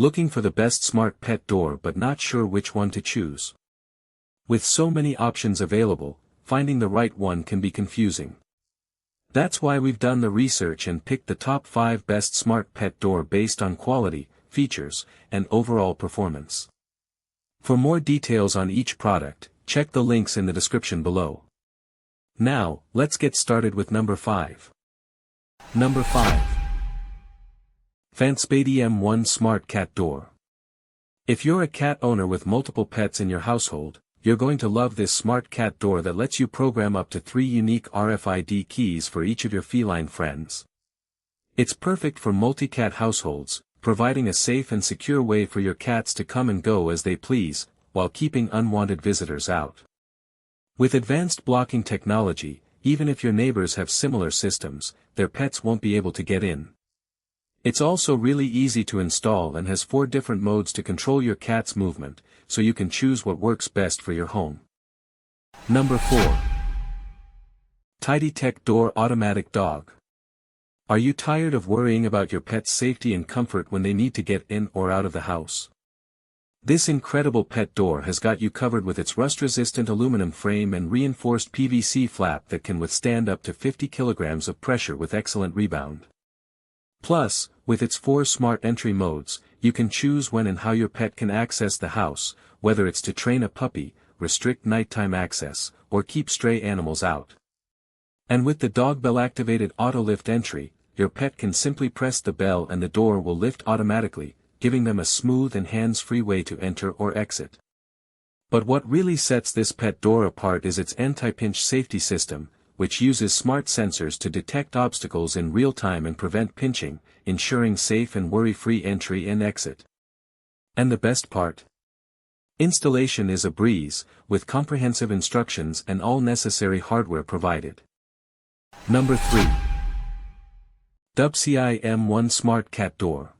Looking for the best smart pet door but not sure which one to choose? With so many options available, finding the right one can be confusing. That's why we've done the research and picked the top 5 best smart pet door based on quality, features, and overall performance. For more details on each product, check the links in the description below. Now, let's get started with number 5. Number 5. Fantspati M1 Smart Cat Door. If you're a cat owner with multiple pets in your household, you're going to love this smart cat door that lets you program up to 3 unique RFID keys for each of your feline friends. It's perfect for multi-cat households, providing a safe and secure way for your cats to come and go as they please, while keeping unwanted visitors out. With advanced blocking technology, even if your neighbors have similar systems, their pets won't be able to get in. It's also really easy to install and has 4 different modes to control your cat's movement, so you can choose what works best for your home. Number 4. tidytech Door Automatic Dog. Are you tired of worrying about your pet's safety and comfort when they need to get in or out of the house? This incredible pet door has got you covered with its rust-resistant aluminum frame and reinforced PVC flap that can withstand up to 50 kilograms of pressure with excellent rebound. Plus, with its 4 smart entry modes, you can choose when and how your pet can access the house, whether it's to train a puppy, restrict nighttime access, or keep stray animals out. And with the dog bell activated auto lift entry, your pet can simply press the bell and the door will lift automatically, giving them a smooth and hands-free way to enter or exit. But what really sets this pet door apart is its anti-pinch safety system, which uses smart sensors to detect obstacles in real time and prevent pinching, ensuring safe and worry-free entry and exit. And the best part? Installation is a breeze, with comprehensive instructions and all necessary hardware provided. Number 3. Dubcei M1 Smart Cat Door.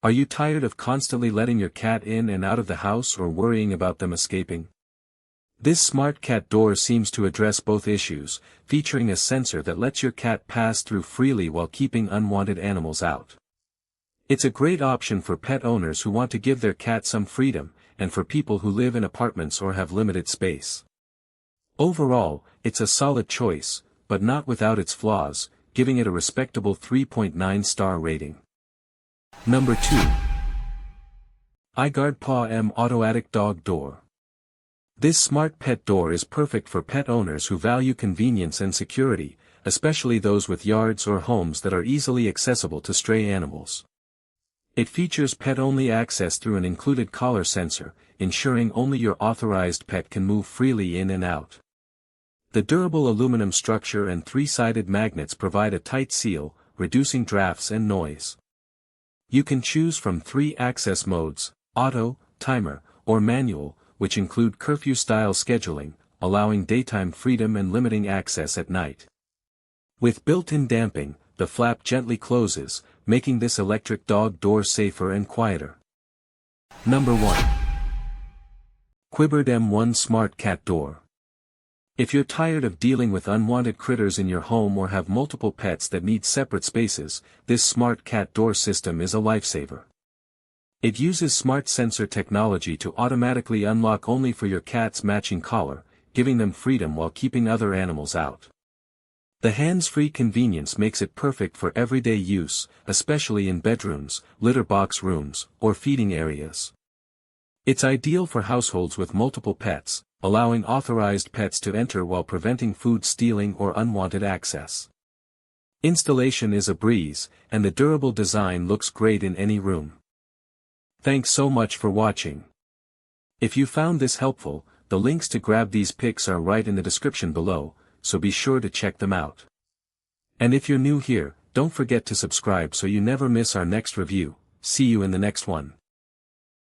Are you tired of constantly letting your cat in and out of the house or worrying about them escaping? This smart cat door seems to address both issues, featuring a sensor that lets your cat pass through freely while keeping unwanted animals out. It's a great option for pet owners who want to give their cat some freedom, and for people who live in apartments or have limited space. Overall, it's a solid choice, but not without its flaws, giving it a respectable 3.9 star rating. Number 2. iGuardPaw M Autoatic Dog Door. This smart pet door is perfect for pet owners who value convenience and security, especially those with yards or homes that are easily accessible to stray animals. It features pet-only access through an included collar sensor, ensuring only your authorized pet can move freely in and out. The durable aluminum structure and 3-sided magnets provide a tight seal, reducing drafts and noise. You can choose from 3 access modes: auto, timer, or manual, which include curfew-style scheduling, allowing daytime freedom and limiting access at night. With built-in damping, the flap gently closes, making this electric dog door safer and quieter. Number 1. CUIBIRD M1 Smart Cat Door. If you're tired of dealing with unwanted critters in your home or have multiple pets that need separate spaces, this smart cat door system is a lifesaver. It uses smart sensor technology to automatically unlock only for your cat's matching collar, giving them freedom while keeping other animals out. The hands-free convenience makes it perfect for everyday use, especially in bedrooms, litter box rooms, or feeding areas. It's ideal for households with multiple pets, allowing authorized pets to enter while preventing food stealing or unwanted access. Installation is a breeze, and the durable design looks great in any room. Thanks so much for watching. If you found this helpful, the links to grab these pics are right in the description below, so be sure to check them out. And if you're new here, don't forget to subscribe so you never miss our next review. See you in the next one.